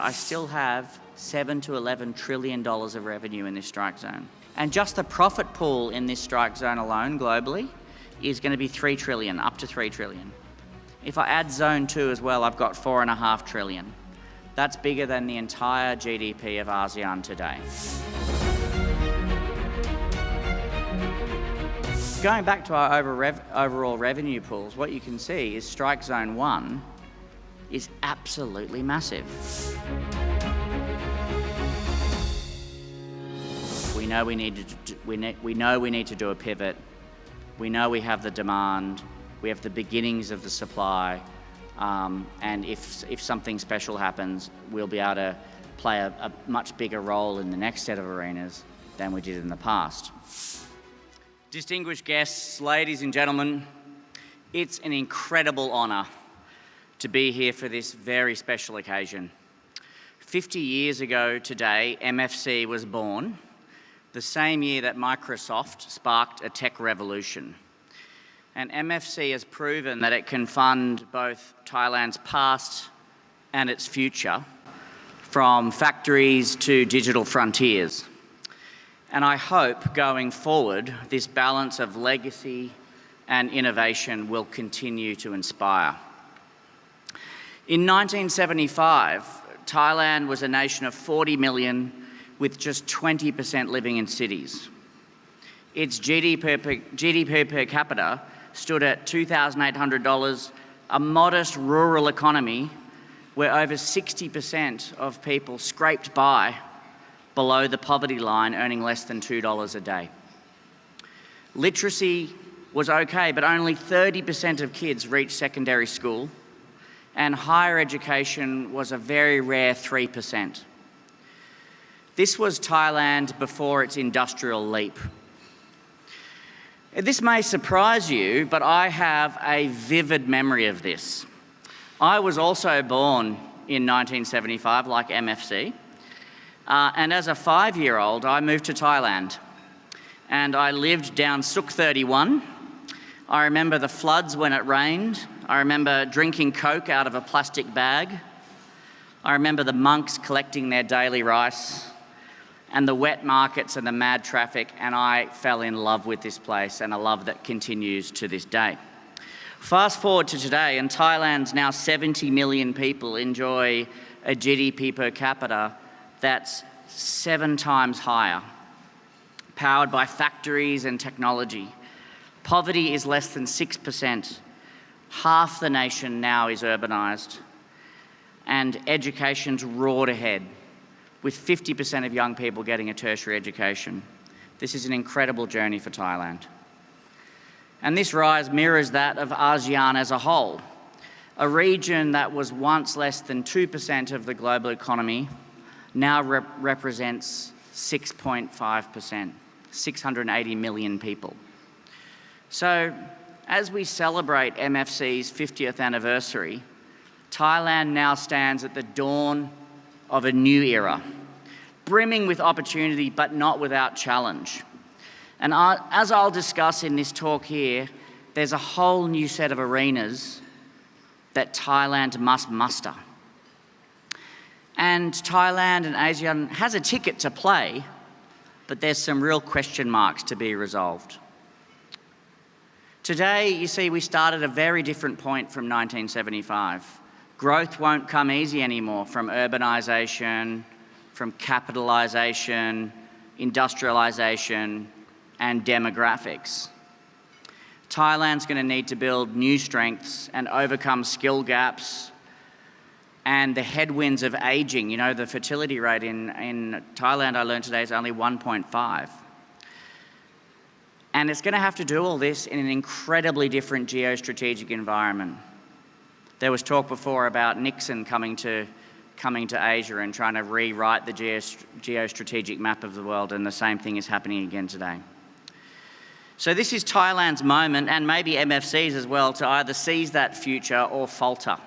I still have $7 to $11 trillion of revenue in this strike zone. And just the profit pool in this strike zone alone globally is going to be $3 trillion, up to $3 trillion. If I add zone 2 as well, I've got $4.5 trillion. That's bigger than the entire GDP of ASEAN today. Going back to our overall revenue pools, what you can see is strike zone 1 is absolutely massive. We know we need to do a pivot. We know we have the demand. We have the beginnings of the supply. And if something special happens, we'll be able to play a much bigger role in the next set of arenas than we did in the past. Distinguished guests, ladies and gentlemen, it's an incredible honour to be here for this very special occasion. 50 years ago today, MFC was born, the same year that Microsoft sparked a tech revolution. And MFC has proven that it can fund both Thailand's past and its future, from factories to digital frontiers. And I hope going forward, this balance of legacy and innovation will continue to inspire. In 1975, Thailand was a nation of 40 million with just 20% living in cities. Its GDP per capita stood at $2,800, a modest rural economy where over 60% of people scraped by below the poverty line, earning less than $2 a day. Literacy was okay, but only 30% of kids reached secondary school, and higher education was a very rare 3%. This was Thailand before its industrial leap. This may surprise you, but I have a vivid memory of this. I was also born in 1975, like MFC, and as a 5-year-old, I moved to Thailand, and I lived down Suk 31. I remember the floods when it rained. I remember drinking Coke out of a plastic bag. I remember the monks collecting their daily rice, and the wet markets and the mad traffic, and I fell in love with this place, and a love that continues to this day. Fast forward to today, and Thailand's now 70 million people enjoy a GDP per capita that's 7 times higher, powered by factories and technology. Poverty is less than 6%. Half the nation now is urbanised, and education's roared ahead, with 50% of young people getting a tertiary education. This is an incredible journey for Thailand. And this rise mirrors that of ASEAN as a whole, a region that was once less than 2% of the global economy, now represents 6.5%, 680 million people. So, as we celebrate MFC's 50th anniversary, Thailand now stands at the dawn of a new era, brimming with opportunity but not without challenge. And as I'll discuss in this talk here, there's a whole new set of arenas that Thailand must muster. And Thailand and ASEAN has a ticket to play, but there's some real question marks to be resolved. Today, you see, we start at a very different point from 1975. Growth won't come easy anymore from urbanisation, from capitalisation, industrialisation, and demographics. Thailand's going to need to build new strengths and overcome skill gaps and the headwinds of ageing. You know, the fertility rate in Thailand, I learned today, is only 1.5. And it's going to have to do all this in an incredibly different geostrategic environment. There was talk before about Nixon coming to Asia and trying to rewrite the geostrategic map of the world, and the same thing is happening again today. So this is Thailand's moment, and maybe MFC's as well, to either seize that future or falter.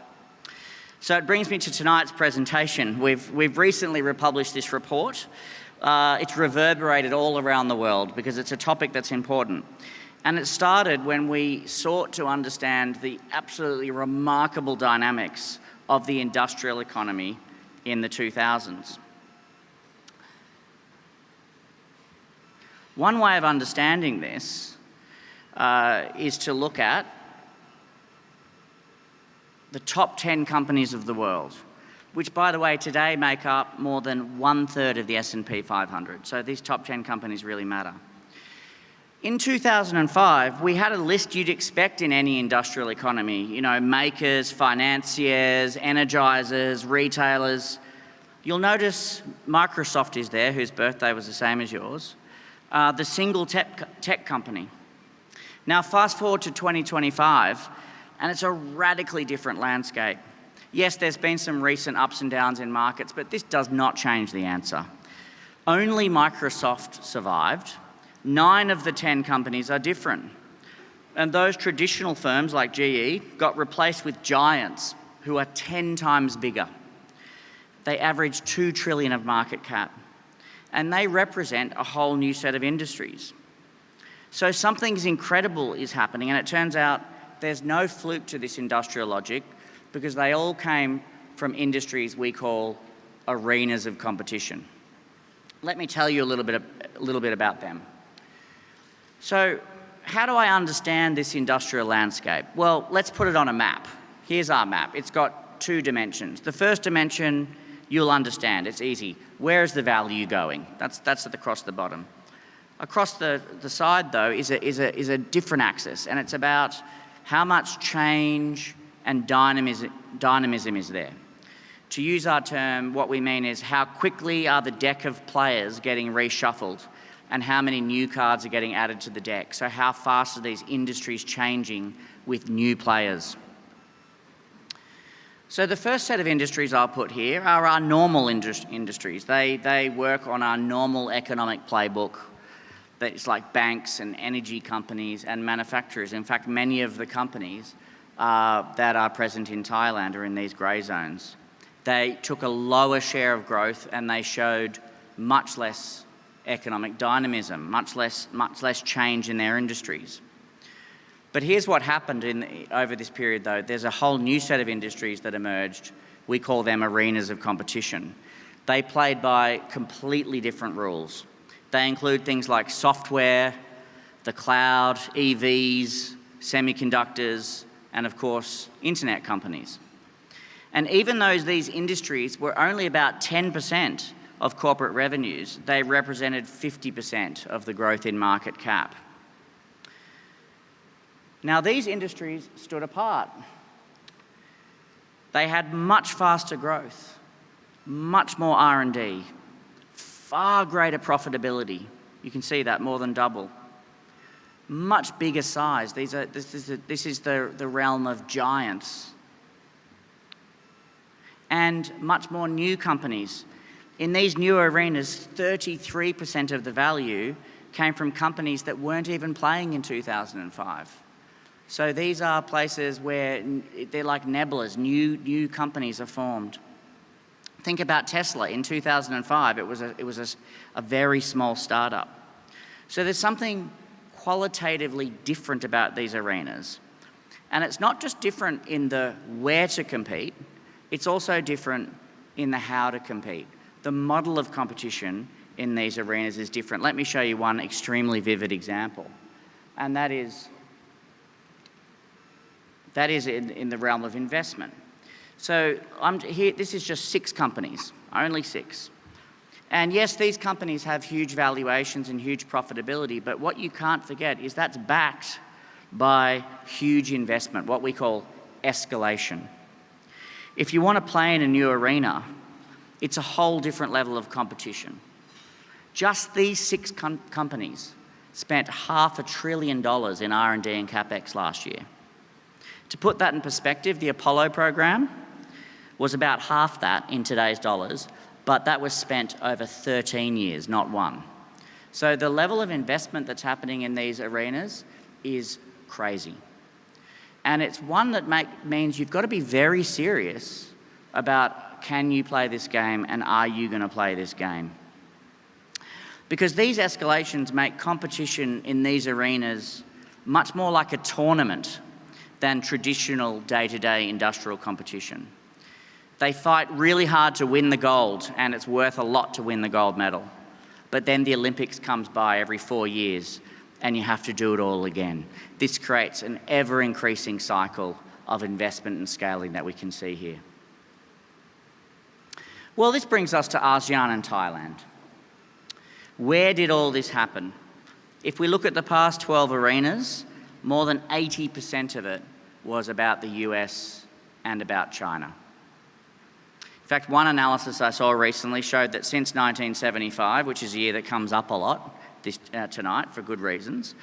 So it brings me to tonight's presentation. We've recently republished this report. It's reverberated all around the world because it's a topic that's important. And it started when we sought to understand the absolutely remarkable dynamics of the industrial economy in the 2000s. One way of understanding this is to look at the top 10 companies of the world, which, by the way, today make up more than 1/3 of the S&P 500. So these top 10 companies really matter. In 2005, we had a list you'd expect in any industrial economy, you know, makers, financiers, energizers, retailers. You'll notice Microsoft is there, whose birthday was the same as yours, the single tech company. Now, fast forward to 2025, and it's a radically different landscape. Yes, there's been some recent ups and downs in markets, but this does not change the answer. Only Microsoft survived. 9 of the 10 companies are different. And those traditional firms like GE got replaced with giants who are 10 times bigger. They average $2 trillion of market cap. And they represent a whole new set of industries. So something incredible is happening, and it turns out there's no fluke to this industrial logic, because they all came from industries we call arenas of competition. Let me tell you a little bit about them. So how do I understand this industrial landscape? Well, let's put it on a map. Here's our map. It's got 2 dimensions. The first dimension, you'll understand. It's easy. Where's the value going? That's across the bottom. Across the side, though, is a different axis, and it's about how much change and dynamism is there. To use our term, what we mean is how quickly are the deck of players getting reshuffled, and how many new cards are getting added to the deck. So how fast are these industries changing with new players? So the first set of industries I'll put here are our normal industries. They work on our normal economic playbook. It's like banks and energy companies and manufacturers. In fact, many of the companies that are present in Thailand are in these grey zones. They took a lower share of growth, and they showed much less economic dynamism, much less change in their industries. But here's what happened over this period, though. There's a whole new set of industries that emerged. We call them arenas of competition. They played by completely different rules. They include things like software, the cloud, EVs, semiconductors, and of course, internet companies. And even though these industries were only about 10% of corporate revenues, they represented 50% of the growth in market cap. Now, these industries stood apart. They had much faster growth, much more R&D, far greater profitability. You can see that, more than double. Much bigger size. This is the realm of giants. And much more new companies. In these new arenas, 33% of the value came from companies that weren't even playing in 2005. So these are places where they're like nebulas. New companies are formed. Think about Tesla. In 2005, it was a very small startup. So there's something qualitatively different about these arenas. And it's not just different in the where to compete, it's also different in the how to compete. The model of competition in these arenas is different. Let me show you one extremely vivid example. And that is in the realm of investment. So this is just 6 companies, only 6. And yes, these companies have huge valuations and huge profitability, but what you can't forget is that's backed by huge investment, what we call escalation. If you want to play in a new arena, it's a whole different level of competition. Just these 6 companies spent $500 billion in R&D and CapEx last year. To put that in perspective, the Apollo program was about half that in today's dollars, but that was spent over 13 years, not 1. So the level of investment that's happening in these arenas is crazy. And it's one that means you've got to be very serious about, can you play this game and are you going to play this game? Because these escalations make competition in these arenas much more like a tournament than traditional day-to-day industrial competition. They fight really hard to win the gold, and it's worth a lot to win the gold medal. But then the Olympics comes by every 4 years, and you have to do it all again. This creates an ever-increasing cycle of investment and scaling that we can see here. Well, this brings us to ASEAN and Thailand. Where did all this happen? If we look at the past 12 arenas, more than 80% of it was about the US and about China. In fact, one analysis I saw recently showed that since 1975, which is a year that comes up a lot tonight for good reasons,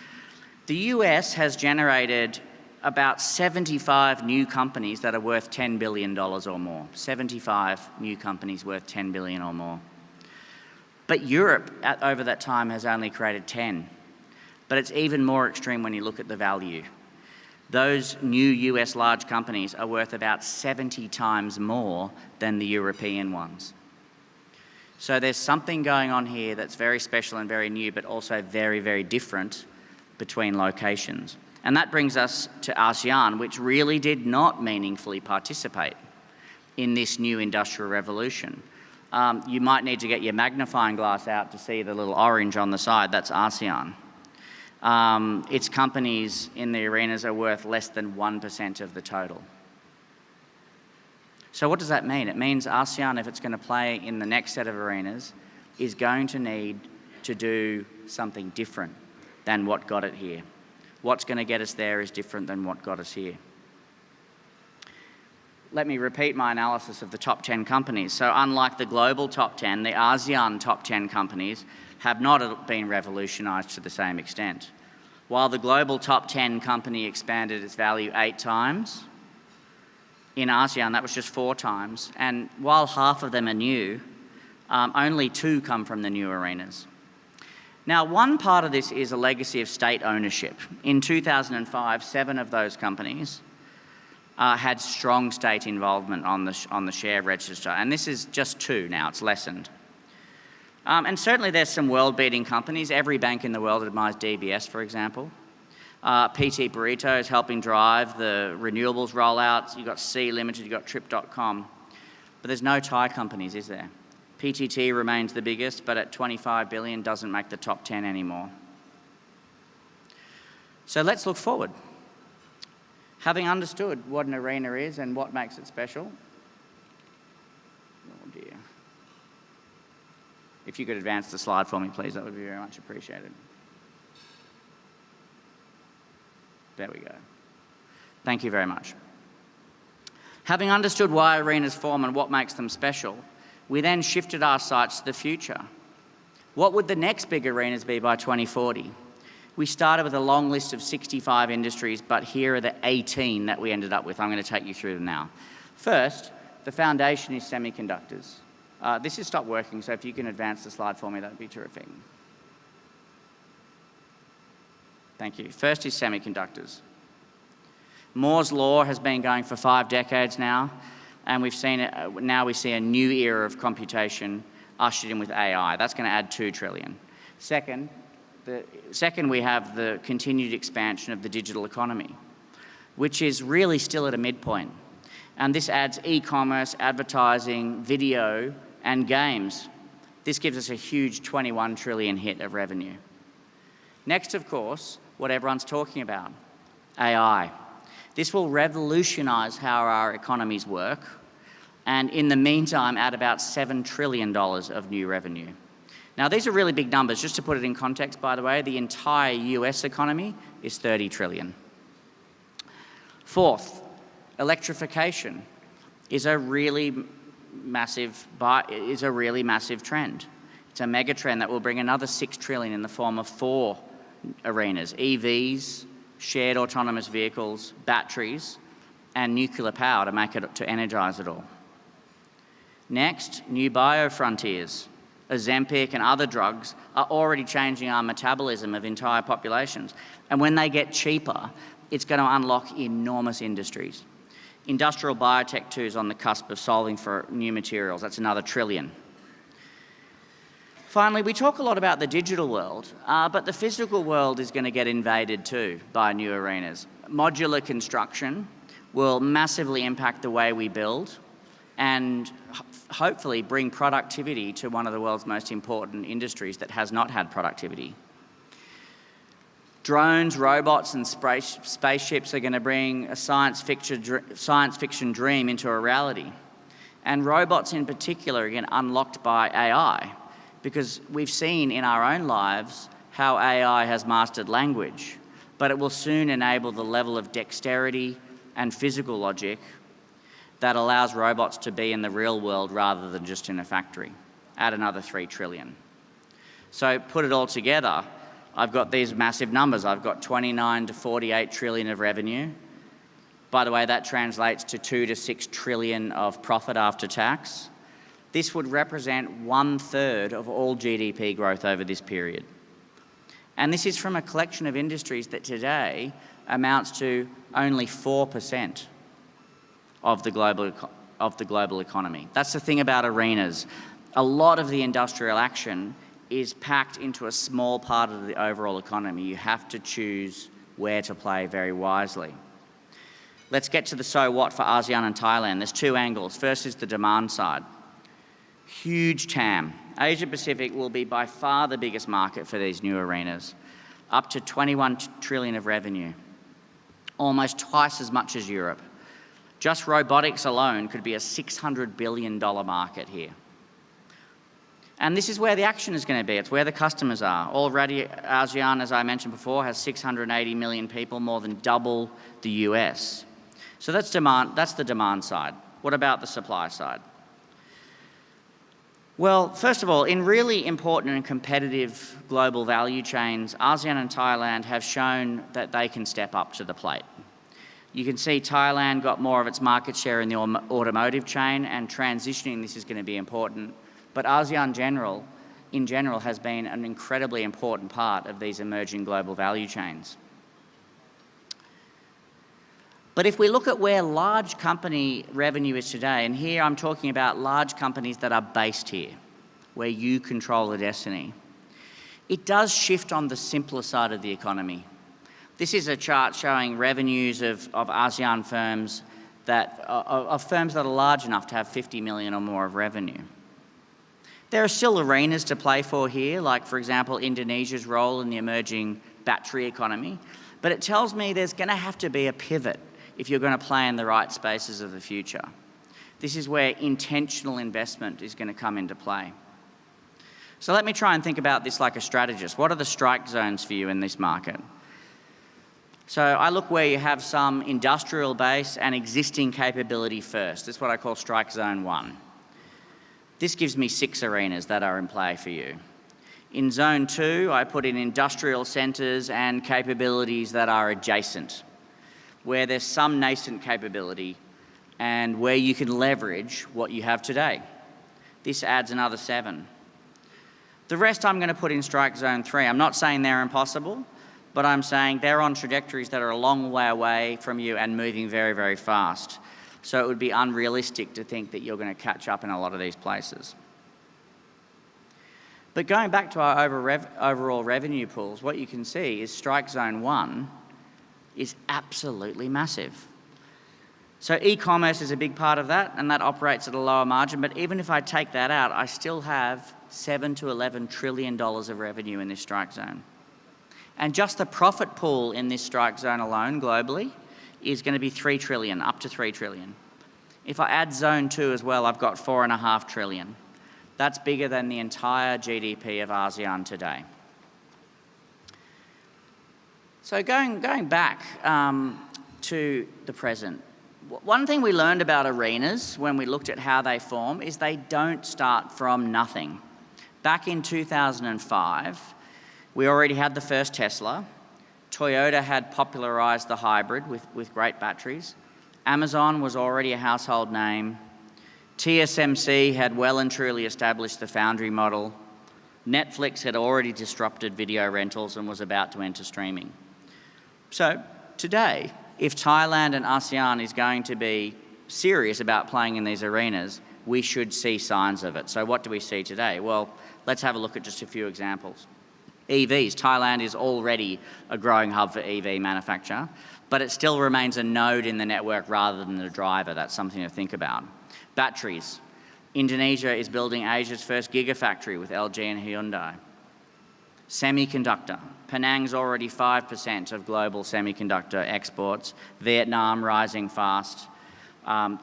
the US has generated about 75 new companies that are worth $10 billion or more. 75 new companies worth $10 billion or more. But Europe, over that time, has only created 10. But it's even more extreme when you look at the value. Those new US large companies are worth about 70 times more than the European ones. So there's something going on here that's very special and very new, but also very, very different between locations. And that brings us to ASEAN, which really did not meaningfully participate in this new industrial revolution. You might need to get your magnifying glass out to see the little orange on the side. That's ASEAN. Its companies in the arenas are worth less than 1% of the total. So what does that mean? It means ASEAN, if it's going to play in the next set of arenas, is going to need to do something different than what got it here. What's going to get us there is different than what got us here. Let me repeat my analysis of the top 10 companies. So unlike the global top 10, the ASEAN top 10 companies have not been revolutionised to the same extent. While the global top 10 company expanded its value 8 times, in ASEAN that was just 4 times. And while half of them are new, only 2 come from the new arenas. Now, one part of this is a legacy of state ownership. In 2005, 7 of those companies had strong state involvement on the share register, and this is just 2 now, it's lessened. And certainly there's some world-beating companies. Every bank in the world admires DBS, for example. PT Burrito is helping drive the renewables rollouts. You've got Sea Limited, you've got Trip.com. But there's no Thai companies, is there? PTT remains the biggest, but at $25 billion doesn't make the top 10 anymore. So let's look forward. Having understood what an arena is and what makes it special, oh dear. If you could advance the slide for me, please, that would be very much appreciated. There we go. Thank you very much. Having understood why arenas form and what makes them special, we then shifted our sights to the future. What would the next big arenas be by 2040? We started with a long list of 65 industries, but here are the 18 that we ended up with. I'm going to take you through them now. First, the foundation is semiconductors. This has stopped working, so if you can advance the slide for me, that would be terrific. Thank you. First is semiconductors. Moore's law has been going for 5 decades now, and we've seen it, now we see a new era of computation ushered in with AI. That's going to add $2 trillion. Second, we have the continued expansion of the digital economy, which is really still at a midpoint. And this adds e-commerce, advertising, video, and games. This gives us a huge 21 trillion hit of revenue. Next, of course, what everyone's talking about, AI. This will revolutionize how our economies work, and in the meantime, add about $7 trillion of new revenue. Now, these are really big numbers. Just to put it in context, by the way, the entire US economy is $30 trillion. Fourth, electrification is a really massive trend. It's a mega trend that will bring another $6 trillion in the form of 4 arenas: EVs, shared autonomous vehicles, batteries, and nuclear power to energize it all. Next, new bio frontiers. Ozempic and other drugs are already changing our metabolism of entire populations. And when they get cheaper, it's going to unlock enormous industries. Industrial biotech too is on the cusp of solving for new materials. That's another $1 trillion. Finally, we talk a lot about the digital world, but the physical world is going to get invaded too by new arenas. Modular construction will massively impact the way we build, and hopefully bring productivity to one of the world's most important industries that has not had productivity. Drones, robots and spaceships are going to bring a science fiction dream into a reality. And robots in particular are again unlocked by AI, because we've seen in our own lives how AI has mastered language, but it will soon enable the level of dexterity and physical logic that allows robots to be in the real world rather than just in a factory. Add another 3 trillion. So put it all together, I've got these massive numbers. I've got 29 to 48 trillion of revenue. By the way, that translates to 2 to 6 trillion of profit after tax. This would represent 1/3 of all GDP growth over this period. And this is from a collection of industries that today amounts to only 4% of the global economy. That's the thing about arenas. A lot of the industrial action is packed into a small part of the overall economy. You have to choose where to play very wisely. Let's get to the so what for ASEAN and Thailand. There's 2 angles. First is the demand side. Huge TAM. Asia Pacific will be by far the biggest market for these new arenas, up to 21 trillion of revenue, almost twice as much as Europe. Just robotics alone could be a $600 billion market here. And this is where the action is going to be. It's where the customers are. Already, ASEAN, as I mentioned before, has 680 million people, more than double the US. So that's the demand side. What about the supply side? Well, first of all, in really important and competitive global value chains, ASEAN and Thailand have shown that they can step up to the plate. You can see Thailand got more of its market share in the automotive chain, and transitioning this is going to be important. But ASEAN in general has been an incredibly important part of these emerging global value chains. But if we look at where large company revenue is today, and here I'm talking about large companies that are based here, where you control the destiny, it does shift on the simpler side of the economy. This is a chart showing revenues of ASEAN firms of firms that are large enough to have 50 million or more of revenue. There are still arenas to play for here, like, for example, Indonesia's role in the emerging battery economy. But it tells me there's going to have to be a pivot if you're going to play in the right spaces of the future. This is where intentional investment is going to come into play. So let me try and think about this like a strategist. What are the strike zones for you in this market? So I look where you have some industrial base and existing capability first. This is what I call strike zone 1. This gives me 6 arenas that are in play for you. In zone 2, I put in industrial centres and capabilities that are adjacent, where there's some nascent capability and where you can leverage what you have today. This adds another 7. The rest I'm going to put in strike zone 3. I'm not saying they're impossible, but I'm saying they're on trajectories that are a long way away from you and moving very, very fast. So it would be unrealistic to think that you're going to catch up in a lot of these places. But going back to our overall revenue pools, what you can see is strike zone 1 is absolutely massive. So e-commerce is a big part of that, and that operates at a lower margin. But even if I take that out, I still have $7 to $11 trillion of revenue in this strike zone. And just the profit pool in this strike zone alone globally is going to be 3 trillion, up to 3 trillion. If I add zone 2 as well, I've got 4.5 trillion. That's bigger than the entire GDP of ASEAN today. So going back to the present, one thing we learned about arenas when we looked at how they form is they don't start from nothing. Back in 2005, we already had the first Tesla. Toyota had popularized the hybrid with great batteries. Amazon was already a household name. TSMC had well and truly established the foundry model. Netflix had already disrupted video rentals and was about to enter streaming. So today, if Thailand and ASEAN is going to be serious about playing in these arenas, we should see signs of it. So what do we see today? Well, let's have a look at just a few examples. EVs. Thailand is already a growing hub for EV manufacture, but it still remains a node in the network rather than a driver. That's something to think about. Batteries. Indonesia is building Asia's first gigafactory with LG and Hyundai. Semiconductor. Penang's already 5% of global semiconductor exports. Vietnam rising fast.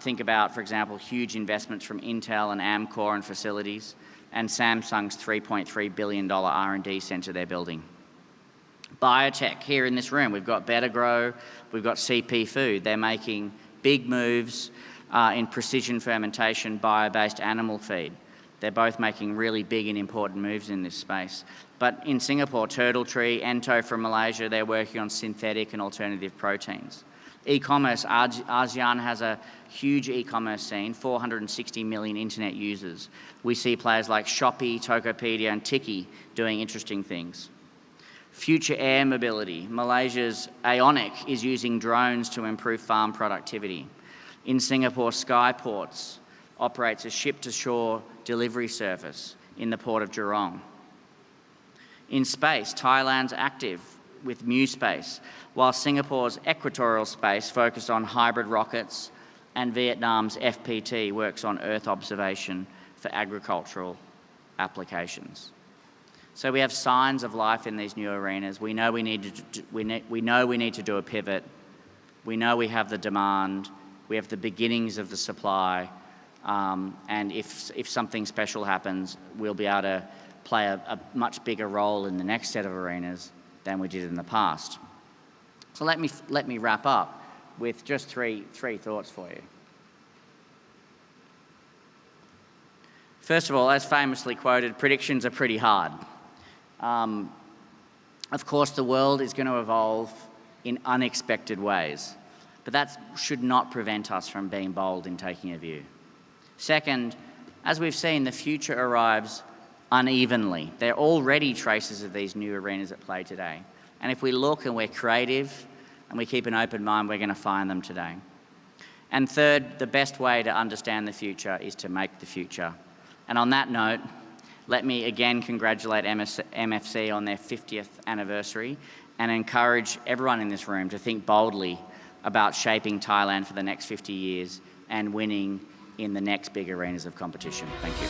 Think about, for example, huge investments from Intel and Amkor in facilities, and Samsung's $3.3 billion R&D centre they're building. Biotech, here in this room, we've got Better Grow, we've got CP Food. They're making big moves in precision fermentation, bio-based animal feed. They're both making really big and important moves in this space. But in Singapore, Turtle Tree, Ento from Malaysia, they're working on synthetic and alternative proteins. E-commerce, ASEAN has a huge e-commerce scene, 460 million internet users. We see players like Shopee, Tokopedia and Tiki doing interesting things. Future air mobility. Malaysia's Aonic is using drones to improve farm productivity. In Singapore, Skyports operates a ship-to-shore delivery service in the port of Jurong. In space, Thailand's active with MuSpace, while Singapore's equatorial space focused on hybrid rockets, and Vietnam's FPT works on Earth observation for agricultural applications. So we have signs of life in these new arenas. We know we need to do a pivot. We know we have the demand. We have the beginnings of the supply. And if something special happens, we'll be able to play a much bigger role in the next set of arenas than we did in the past. So let me wrap up with just three thoughts for you. First of all, as famously quoted, predictions are pretty hard. Of course, the world is going to evolve in unexpected ways, but that should not prevent us from being bold in taking a view. Second, as we've seen, the future arrives unevenly. There are already traces of these new arenas at play today. And if we look and we're creative and we keep an open mind, we're going to find them today. And third, the best way to understand the future is to make the future. And on that note, let me again congratulate MFC on their 50th anniversary and encourage everyone in this room to think boldly about shaping Thailand for the next 50 years and winning in the next big arenas of competition. Thank you.